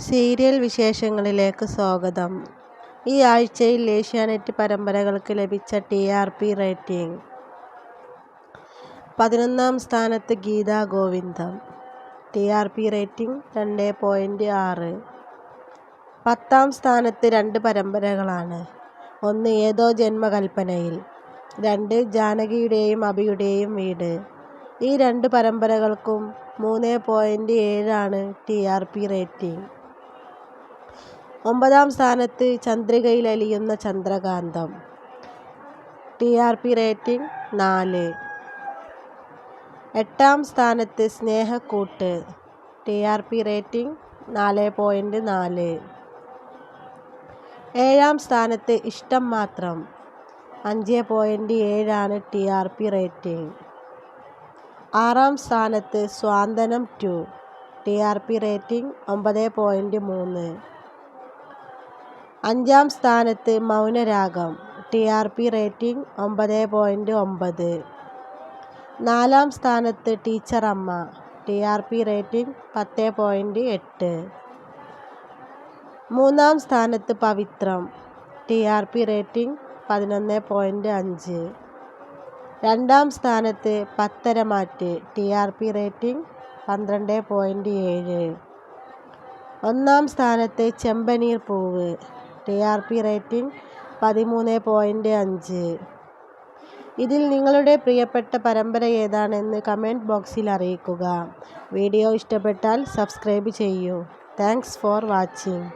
Serial വിശേഷങ്ങളിലേക്ക് സ്വാഗതം. ഈ ആഴ്ചയിൽ ഏഷ്യാനെറ്റ് പരമ്പരകൾക്ക് ലഭിച്ച TRP റേറ്റിംഗ്. 11ാം സ്ഥാനത്ത് ഗീതാ ഗോവിന്ദം. TRP rating 2.6. 10ാം സ്ഥാനത്ത് 2 പരമ്പരകളാണ്. 1 ഏതോ ജന്മകൽപ്പനയിൽ, 2 ജാനകിയുടെയും അഭിയുടെയും വീട്. ഈ 2 പരമ്പരകൾക്കും 3.7 ആണ് TRP റേറ്റിംഗ്. 9ാം സ്ഥാനത്ത് ചന്ദ്രികയിൽ അലിയുന്ന ചന്ദ്രകാന്തം. TRP rating 4. 8ാം സ്ഥാനത്ത് സ്നേഹക്കൂട്ട്. TRP rating 4.4. 7ാം സ്ഥാനത്ത് ഇഷ്ടം മാത്രം. 5.7 ആണ് TRP റേറ്റിംഗ്. 6ാം സ്ഥാനത്ത് സ്വാന്തനം 2. TRP rating 9.3. 5ാം സ്ഥാനത്ത് മൗനരാഗം. TRP rating 9.9. 4ാം സ്ഥാനത്ത് ടീച്ചർ അമ്മ. TRP rating 10.8. 3ാം സ്ഥാനത്ത് പവിത്രം. TRP rating 11.5. 2ാം സ്ഥാനത്ത് പത്തരമാറ്റ്. TRP rating 12.7. 1ാം സ്ഥാനത്ത് ചെമ്പനീർ പൂവ്. TRP rating 13.5. ഇതിൽ നിങ്ങളുടെ പ്രിയപ്പെട്ട പരമ്പര ഏതാണെന്ന് കമൻറ്റ് ബോക്സിൽ അറിയിക്കുക. വീഡിയോ ഇഷ്ടപ്പെട്ടാൽ സബ്സ്ക്രൈബ് ചെയ്യൂ. Thanks for watching.